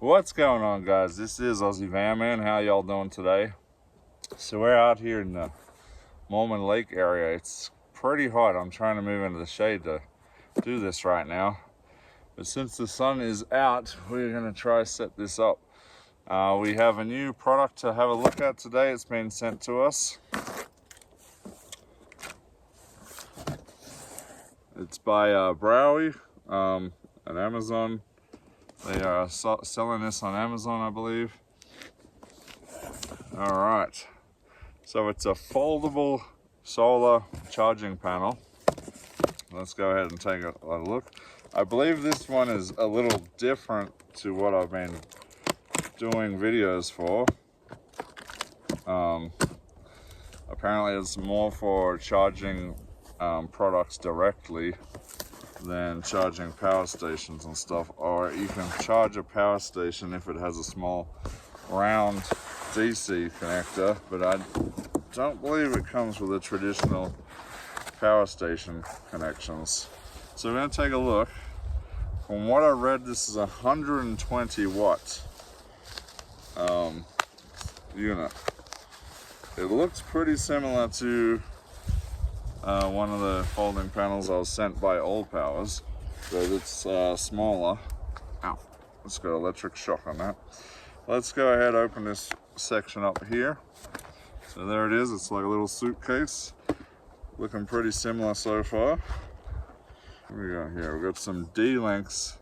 What's going on, guys? This is Aussie Van Man. How y'all doing today? So we're out here in the Mormon Lake area. It's pretty hot. I'm trying to move into the shade to do this right now. But since the sun is out, we're gonna try set this up. We have a new product to have a look at today. It's been sent to us. It's by Browie, at Amazon. They are selling this on Amazon, I believe. All right, so it's a foldable solar charging panel. Let's go ahead and take a look. I believe this one is a little different to what I've been doing videos for. Apparently it's more for charging products directly than charging power stations and stuff, or you can charge a power station if it has a small round DC connector, but I don't believe it comes with a traditional power station connections. So we're going to take a look. From what I read, this is a 120 watt unit. It looks pretty similar to one of the folding panels I was sent by Old Powers, but it's smaller. Ow, let's got electric shock on that. Let's go ahead, open this section up here. So there it is. It's like a little suitcase, looking pretty similar so far. What do we got here? We've got some D-links,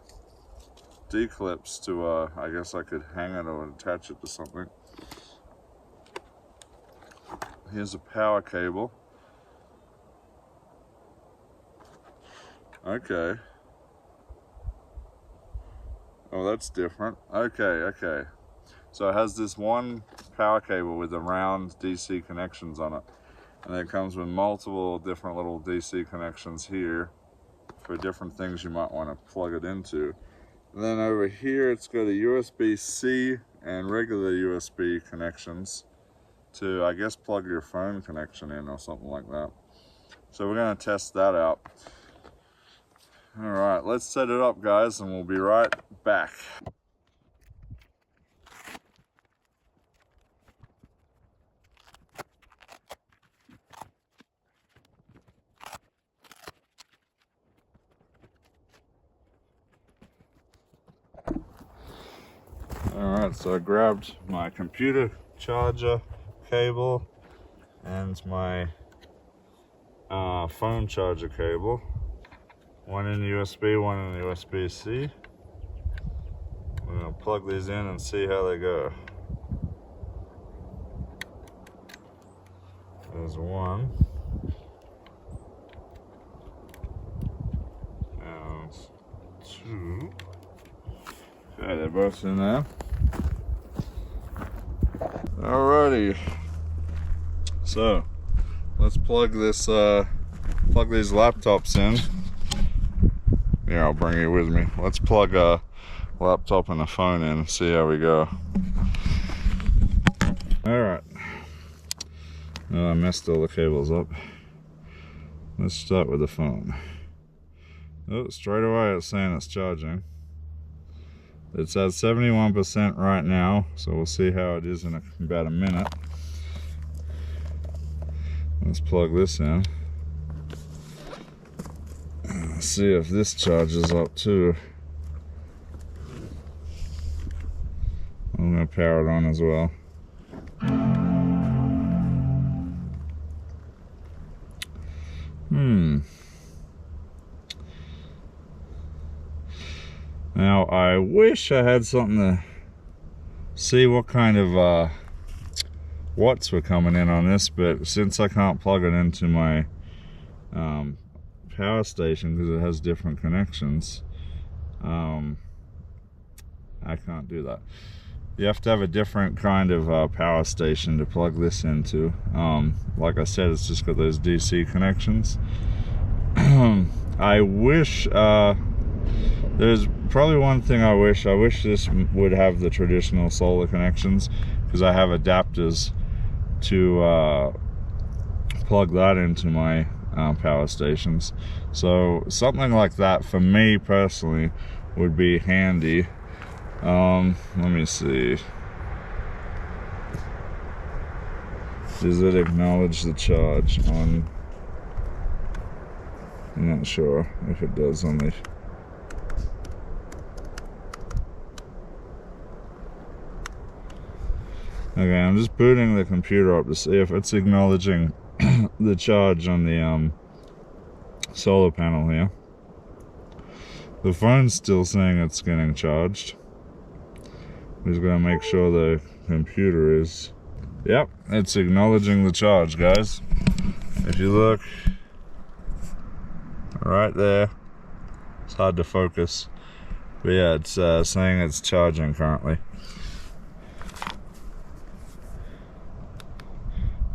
D-clips to, I guess I could hang it or attach it to something. Here's a power cable. Okay. Oh, that's different. Okay. So it has this one power cable with the round DC connections on it. And it comes with multiple different little DC connections here for different things you might want to plug it into. And then over here, it's got a USB-C and regular USB connections to, I guess, plug your phone connection in or something like that. So we're going to test that out. All right, let's set it up, guys, and we'll be right back. All right, so I grabbed my computer charger cable and my phone charger cable. One in the USB, one in the USB-C. We're gonna plug these in and see how they go. There's one. And two. Okay, they're both in there. Alrighty. So, let's plug this, plug these laptops in. Yeah, I'll bring you with me. Let's plug a laptop and a phone in and see how we go. Alright. Oh, I messed all the cables up. Let's start with the phone. Oh, straight away it's saying it's charging. It's at 71% right now, so we'll see how it is in about a minute. Let's plug this in. See if this charges up too. I'm gonna power it on as well. Now I wish I had something to see what kind of watts were coming in on this, but since I can't plug it into my power station because it has different connections, I can't do that. You have to have a different kind of power station to plug this into. Like I said, it's just got those DC connections. I wish there's probably one thing I wish this would have the traditional solar connections, because I have adapters to plug that into my power stations. So something like that for me personally would be handy. Let me see. Does it acknowledge the charge on? I'm not sure if it does on the. Okay, I'm just booting the computer up to see if it's acknowledging the charge on the solar panel here. The phone's still saying it's getting charged. I'm just gonna make sure the computer is. Yep, it's acknowledging the charge, guys. If you look right there, it's hard to focus, but yeah, it's saying it's charging currently.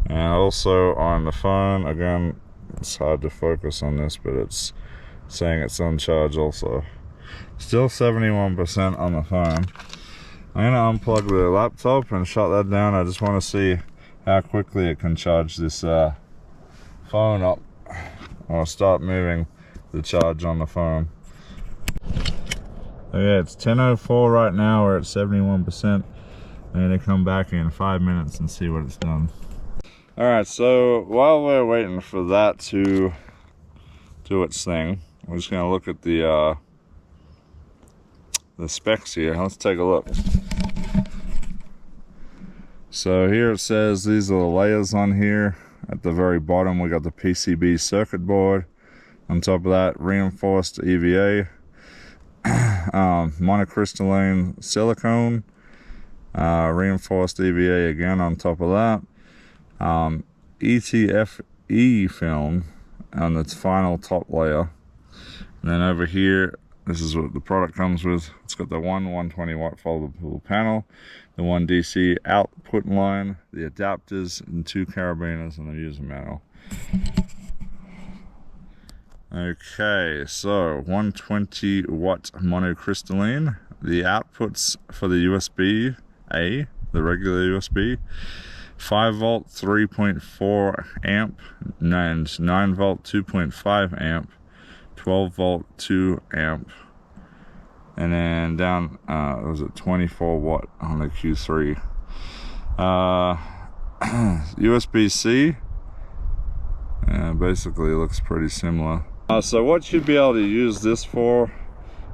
And also on the phone, again, it's hard to focus on this, but it's saying it's on charge also. Still 71% on the phone. I'm gonna unplug the laptop and shut that down. I just want to see how quickly it can charge this phone up, or start moving the charge on the phone. Okay, it's 10:04 right now. We're at 71%. I'm gonna come back in 5 minutes and see what it's done. Alright, so while we're waiting for that to do its thing, we're just going to look at the specs here. Let's take a look. So here it says these are the layers on here. At the very bottom we got the PCB circuit board. On top of that, reinforced EVA, monocrystalline silicone, reinforced EVA again on top of that. ETFE film on its final top layer, and then over here, this is what the product comes with. It's got the 120 watt foldable panel, the 1 DC output line, the adapters, and 2 carabiners, and the user manual. Okay, so 120 watt monocrystalline. The outputs for the USB-A, the regular USB, 5 volt 3.4 amp and 9 volt 2.5 amp, 12 volt 2 amp, and then down was it 24 watt on the Q3. USB-C, basically looks pretty similar. So what you'd be able to use this for,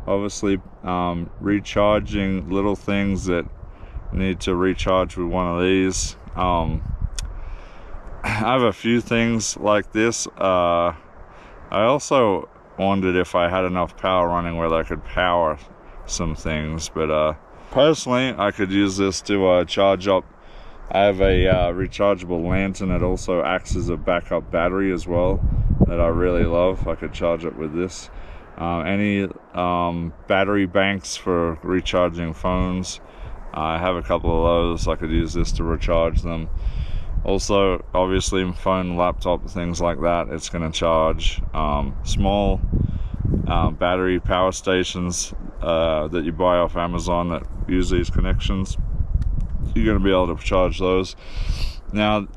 obviously recharging little things that need to recharge with one of these. I have a few things like this. I also wondered if I had enough power running where I could power some things, but personally I could use this to charge up. I have a rechargeable lantern that also acts as a backup battery as well that I really love. I could charge it with this. Any battery banks for recharging phones, I have a couple of those. I could use this to recharge them. Also, obviously, phone, laptop, things like that, it's going to charge. Small battery power stations that you buy off Amazon that use these connections, you're going to be able to charge those. Now,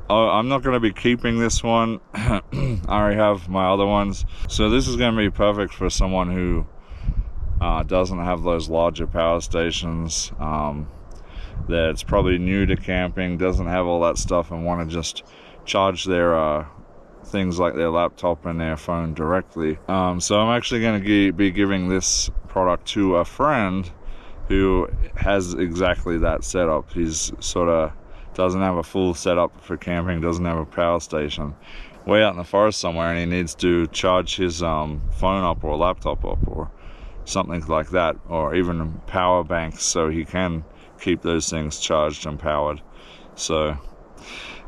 I'm not going to be keeping this one. I already have my other ones. So this is going to be perfect for someone who doesn't have those larger power stations, that's probably new to camping, doesn't have all that stuff, and want to just charge their things like their laptop and their phone directly. So I'm actually going to be giving this product to a friend who has exactly that setup. He's sort of doesn't have a full setup for camping, doesn't have a power station, way out in the forest somewhere, and he needs to charge his phone up or laptop up or something like that, or even power banks, so he can keep those things charged and powered. So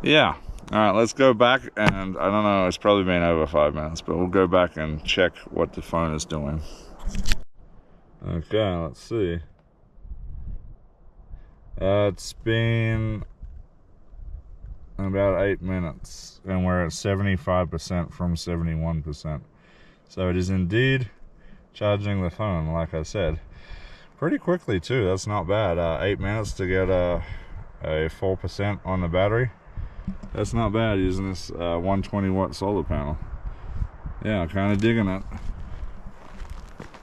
yeah, all right, let's go back, and I don't know, it's probably been over 5 minutes, but we'll go back and check what the phone is doing. Okay, let's see. It's been about 8 minutes, and we're at 75% from 71%. So it is indeed charging the phone, like I said, pretty quickly too. That's not bad. 8 minutes to get a 4% on the battery. That's not bad using this 120 watt solar panel. Yeah, kind of digging it.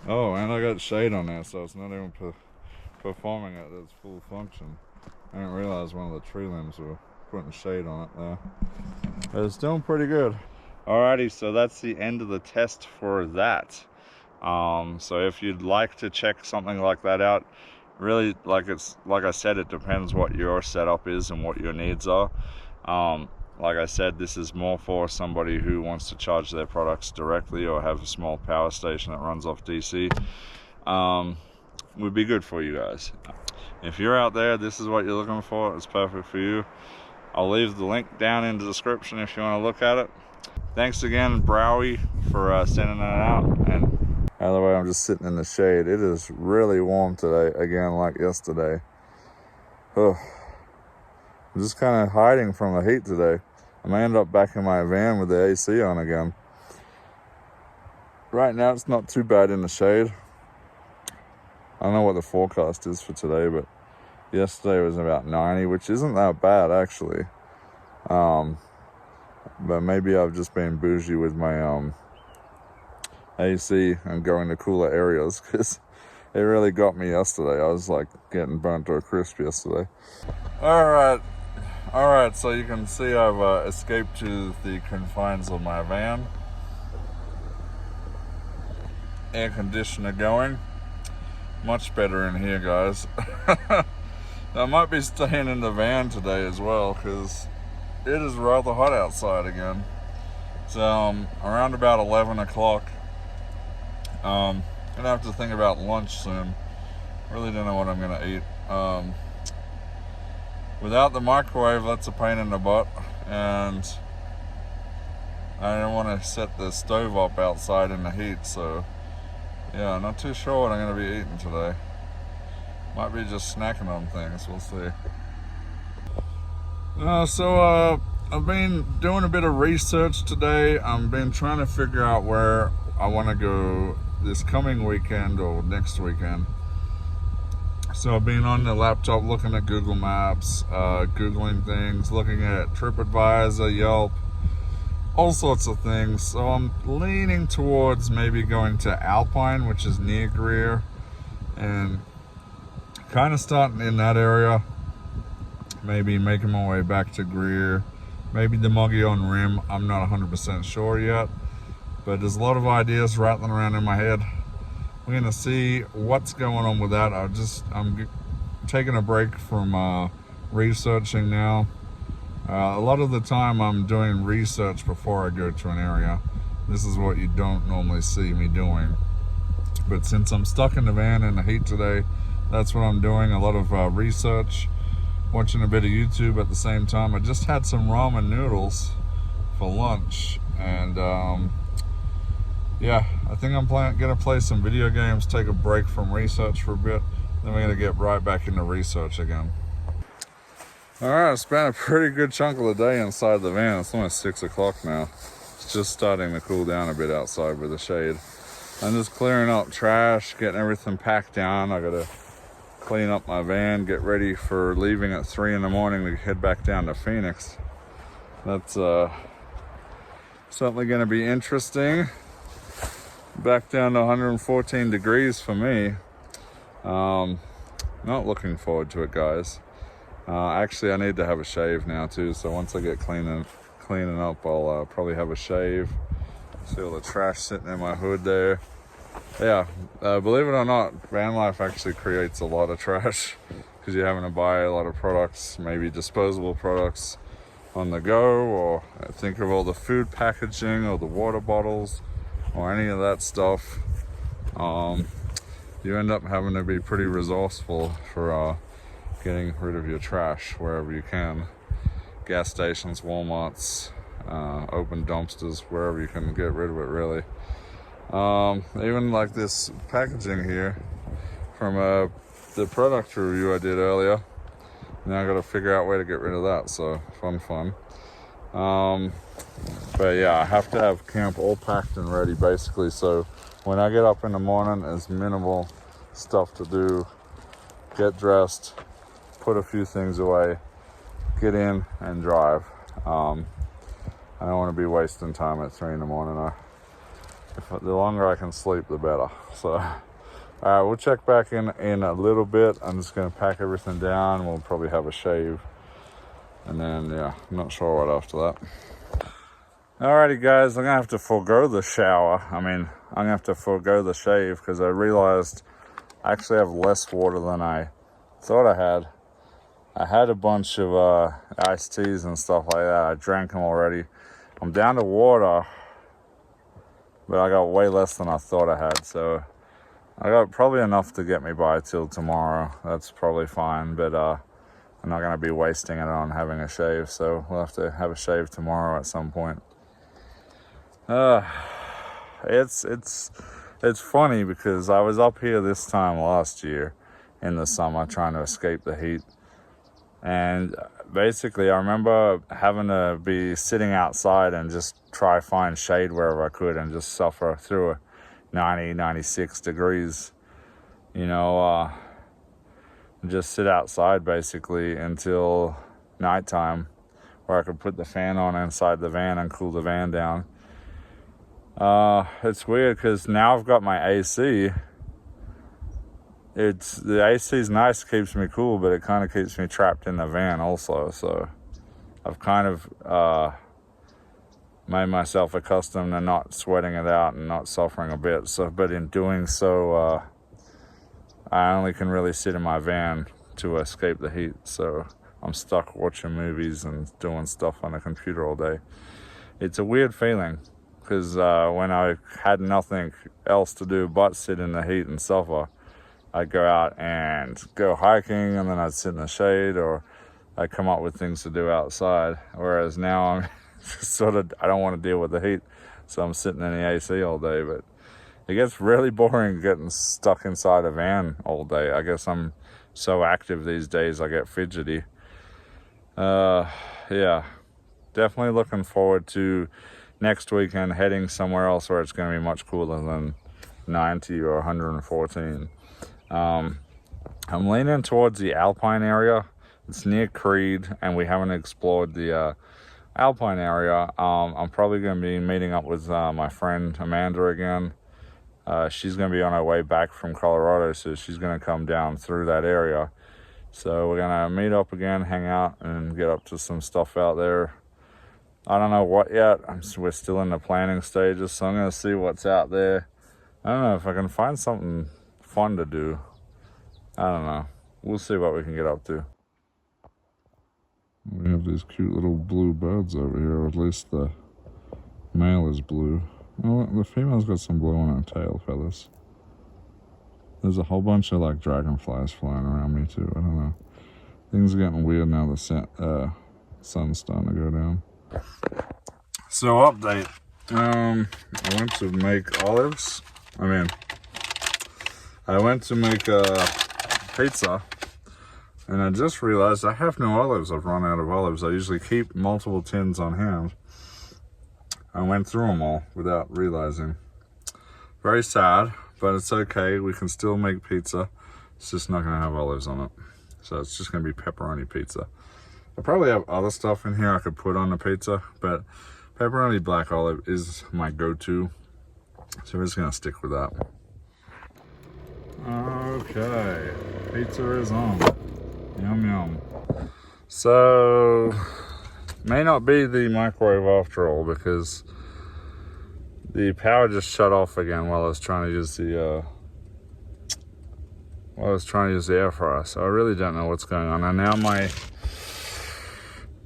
Oh, and I got shade on there, so it's not even performing at its full function. I didn't realize one of the tree limbs were putting shade on it there. But it's doing pretty good. Alrighty, so that's the end of the test for that. So if you'd like to check something like that out, really, like I said, it depends what your setup is and what your needs are. Like I said, this is more for somebody who wants to charge their products directly or have a small power station that runs off DC. Would be good for you guys. If you're out there, this is what you're looking for, it's perfect for you. I'll leave the link down in the description if you want to look at it. Thanks again, Browie, for sending that out. And by the way, I'm just sitting in the shade. It is really warm today, again, like yesterday. Oh, I'm just kind of hiding from the heat today. I may end up back in my van with the AC on again. Right now, it's not too bad in the shade. I don't know what the forecast is for today, but yesterday was about 90, which isn't that bad, actually. But maybe I've just been bougie with my AC and going to cooler areas, because it really got me yesterday. I was like getting burnt to a crisp yesterday. Alright, so you can see I've escaped to the confines of my van. Air conditioner going. Much better in here, guys. I might be staying in the van today as well, because it is rather hot outside again. So around about 11 o'clock, gonna have to think about lunch soon. Really don't know what I'm gonna eat. Without the microwave, that's a pain in the butt, and I don't want to set the stove up outside in the heat, so yeah, not too sure what I'm going to be eating today. Might be just snacking on things, we'll see. I've been doing a bit of research today. I've been trying to figure out where I want to go this coming weekend or next weekend. So I've been on the laptop looking at Google Maps, Googling things, looking at TripAdvisor, Yelp, all sorts of things. So I'm leaning towards maybe going to Alpine, which is near Greer, and kind of starting in that area, maybe making my way back to Greer, maybe the Mogollon Rim. I'm not 100% sure yet, but there's a lot of ideas rattling around in my head. We're gonna see what's going on with that. I'm taking a break from researching now. A lot of the time I'm doing research before I go to an area. This is what you don't normally see me doing. But since I'm stuck in the van in the heat today, that's what I'm doing. A lot of research, watching a bit of YouTube at the same time. I just had some ramen noodles for lunch, and yeah, I think I'm gonna play some video games, take a break from research for a bit, then we're gonna get right back into research again. Alright, I spent a pretty good chunk of the day inside the van. It's almost 6 o'clock now. It's just starting to cool down a bit outside with the shade. I'm just clearing up trash, getting everything packed down. I gotta clean up my van, get ready for leaving at 3 in the morning to head back down to Phoenix. That's certainly gonna be interesting. Back down to 114 degrees for me. Not looking forward to it, guys. Actually, I need to have a shave now too, so once I get cleaning up, I'll probably have a shave. See all the trash sitting in my hood there. Yeah, believe it or not, van life actually creates a lot of trash, because you're having to buy a lot of products, maybe disposable products on the go, or think of all the food packaging or the water bottles or any of that stuff. You end up having to be pretty resourceful for getting rid of your trash wherever you can. Gas stations, Walmarts, open dumpsters, wherever you can get rid of it, really. Even like this packaging here from the product review I did earlier. Now I gotta figure out a way to get rid of that, so fun. But yeah, I have to have camp all packed and ready, basically, so when I get up in the morning, there's minimal stuff to do. Get dressed, put a few things away, get in and drive. I don't want to be wasting time at 3 in the morning. The longer I can sleep, the better. So All right, we'll check back in a little bit. I'm just gonna pack everything down. We'll probably have a shave, and then yeah, I'm not sure what after that. Alrighty guys, I'm gonna have to forego the shower. I'm gonna have to forego the shave because I realized I actually have less water than I thought I had. I had a bunch of iced teas and stuff like that. I drank them already. I'm down to water, but I got way less than I thought I had. So I got probably enough to get me by till tomorrow. That's probably fine, but I'm not gonna be wasting it on having a shave. So we'll have to have a shave tomorrow at some point. It's funny because I was up here this time last year in the summer trying to escape the heat, and basically I remember having to be sitting outside and just try find shade wherever I could and just suffer through 96 degrees, you know, just sit outside basically until nighttime where I could put the fan on inside the van and cool the van down. It's weird because now I've got my AC. The AC is nice, keeps me cool, but it kind of keeps me trapped in the van also. So I've kind of made myself accustomed to not sweating it out and not suffering a bit. So, but in doing so, I only can really sit in my van to escape the heat. So I'm stuck watching movies and doing stuff on the computer all day. It's a weird feeling. Because when I had nothing else to do but sit in the heat and suffer, I'd go out and go hiking, and then I'd sit in the shade, or I'd come up with things to do outside. Whereas now I'm just I don't want to deal with the heat, so I'm sitting in the AC all day. But it gets really boring getting stuck inside a van all day. I guess I'm so active these days, I get fidgety. Yeah, definitely looking forward to next weekend heading somewhere else where it's going to be much cooler than 90 or 114. I'm leaning towards the Alpine area. It's near Creed, and we haven't explored the Alpine area. I'm probably going to be meeting up with my friend Amanda again. She's going to be on her way back from Colorado, so she's going to come down through that area. So we're going to meet up again, hang out, and get up to some stuff out there. I don't know what yet. We're still in the planning stages, so I'm going to see what's out there. I don't know if I can find something fun to do. I don't know. We'll see what we can get up to. We have these cute little blue birds over here, or at least the male is blue. Well, the female's got some blue on her tail feathers. There's a whole bunch of like dragonflies flying around me too. I don't know. Things are getting weird now the sun's starting to go down. So update. I went to make olives. I went to make pizza, and I just realized I have no olives. I've run out of olives. I usually keep multiple tins on hand. I went through them all without realizing. Very sad, but it's okay. We can still make pizza. It's just not going to have olives on it. So it's just going to be pepperoni pizza. I probably have other stuff in here I could put on the pizza, but pepperoni black olive is my go-to. So we're just going to stick with that. Okay, pizza is on. Yum, yum. So, may not be the microwave after all, because the power just shut off again while I was trying to use the air fryer. So I really don't know what's going on. And now my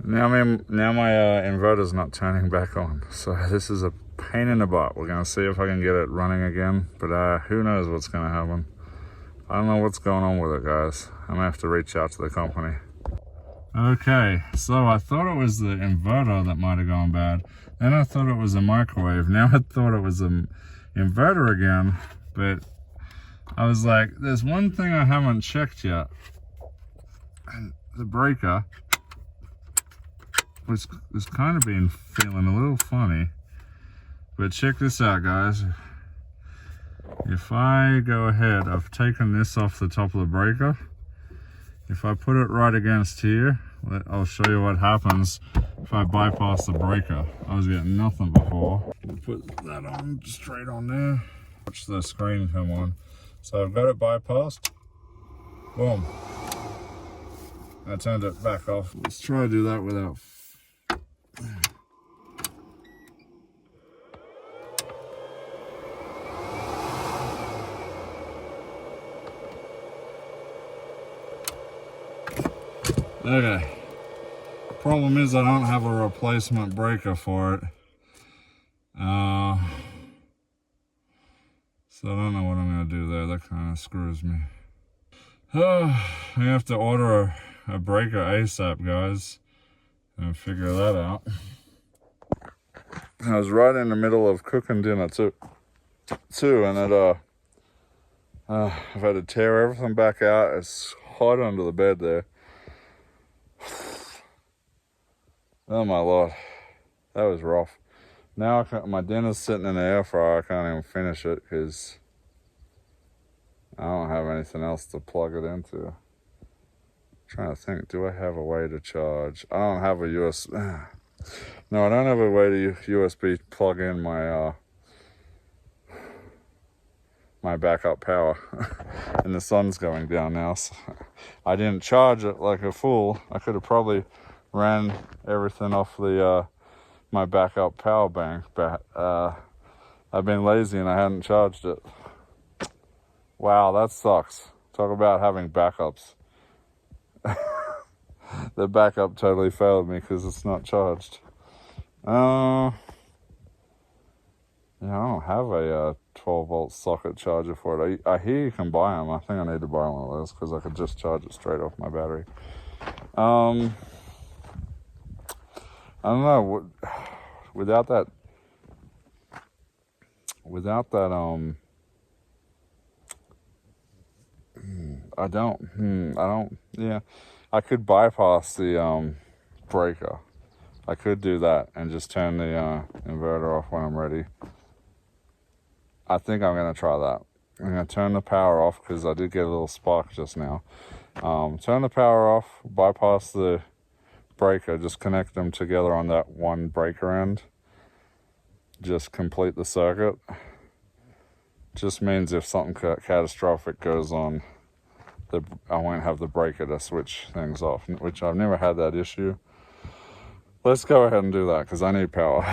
inverter's not turning back on. So this is a pain in the butt. We're gonna see if I can get it running again, but who knows what's gonna happen. I don't know what's going on with it, guys. I'm gonna have to reach out to the company. Okay, so I thought it was the inverter that might have gone bad. Then I thought it was a microwave. Now I thought it was an inverter again, but I was like, there's one thing I haven't checked yet. And the breaker was kind of feeling a little funny. But check this out, guys. If I go ahead, I've taken this off the top of the breaker. If I put it right against here, I'll show you what happens if I bypass the breaker. I was getting nothing before. We'll put that on straight on there. Watch the screen come on. So I've got it bypassed. Boom. I turned it back off. Let's try to do that without. Okay. Problem is I don't have a replacement breaker for it. So I don't know what I'm gonna do there. That kind of screws me. I have to order a breaker ASAP, guys, and figure that out. I was right in the middle of cooking dinner too, and it I've had to tear everything back out. It's hot under the bed there. Oh my Lord, that was rough. Now my dinner's sitting in the air fryer. I can't even finish it because I don't have anything else to plug it into. I'm trying to think, do I have a way to charge? I don't have a USB. No, I don't have a way to USB plug in my my backup power. And the sun's going down now, so I didn't charge it like a fool. I could have probably ran everything off the my backup power bank, but I've been lazy and I hadn't charged it. Wow, that sucks. Talk about having backups. The backup totally failed me because it's not charged. Yeah, I don't have a 12-volt socket charger for it. I hear you can buy them. I think I need to buy one of those because I could just charge it straight off my battery. I don't know. Without that, yeah, I could bypass the breaker. I could do that and just turn the inverter off when I'm ready. I think I'm gonna try that. I'm gonna turn the power off because I did get a little spark just now. Turn the power off, bypass the breaker, just connect them together on that one breaker end. Just complete the circuit. Just means if something catastrophic goes on, I won't have the breaker to switch things off, which I've never had that issue. Let's go ahead and do that because I need power.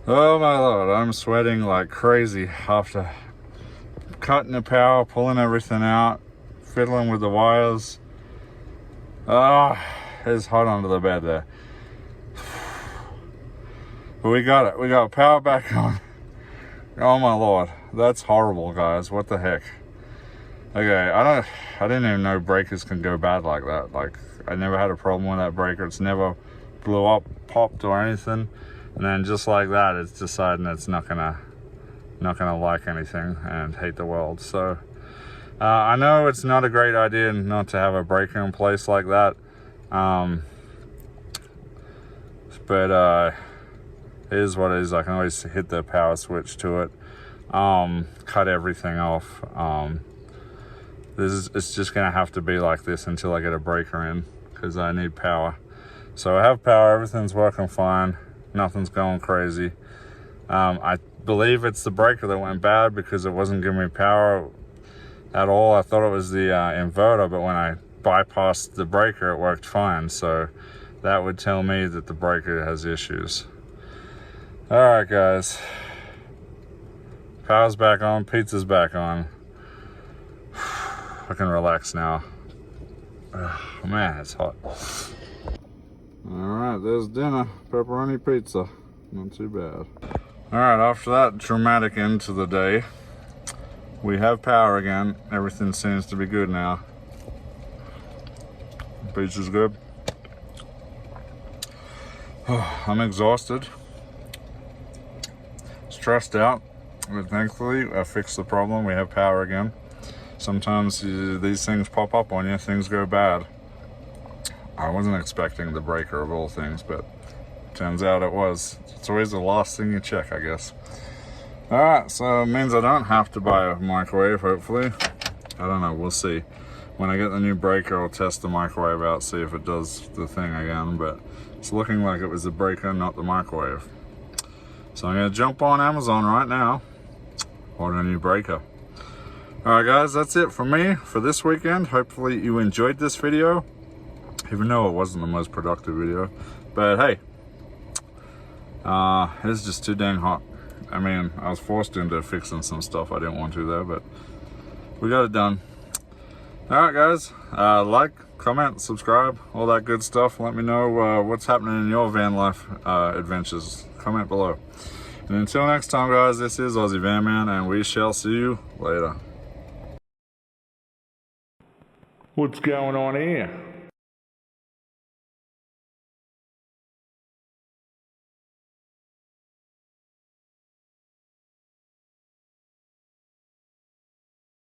Oh my Lord, I'm sweating like crazy after cutting the power, pulling everything out, fiddling with the wires. It's hot under the bed there. But we got it. We got power back on. Oh my Lord, that's horrible, guys. What the heck? Okay, I didn't even know breakers can go bad like that. Like, I never had a problem with that breaker. It's never blew up, popped or anything. And then just like that, it's deciding it's not gonna like anything and hate the world. So I know it's not a great idea not to have a breaker in place like that. But it is what it is. I can always hit the power switch to it, cut everything off. It's just gonna have to be like this until I get a breaker in because I need power. So I have power, everything's working fine, nothing's going crazy. I believe it's the breaker that went bad because it wasn't giving me power at all. I thought it was the inverter, but when I bypassed the breaker, it worked fine. So that would tell me that the breaker has issues. All right, guys. Power's back on, pizza's back on. I can relax now. Oh, man, it's hot. All right, there's dinner. Pepperoni pizza. Not too bad. All right, after that dramatic end to the day, we have power again. Everything seems to be good now. Pizza's good. I'm exhausted. Stressed out. But thankfully, I fixed the problem. We have power again. Sometimes these things pop up on you. Things go bad. I wasn't expecting the breaker of all things, but turns out it was. It's always the last thing you check, I guess. Alright, so it means I don't have to buy a microwave, hopefully. I don't know, we'll see. When I get the new breaker, I'll test the microwave out, see if it does the thing again, but it's looking like it was the breaker, not the microwave. So I'm going to jump on Amazon right now, order a new breaker. Alright guys, that's it from me for this weekend. Hopefully you enjoyed this video, even though it wasn't the most productive video. But hey, it's just too dang hot. I mean, I was forced into fixing some stuff I didn't want to there, but we got it done. Alright guys, like, comment, subscribe, all that good stuff. Let me know what's happening in your van life adventures. Comment below. And until next time guys, this is Aussie Van Man, and we shall see you later. What's going on here?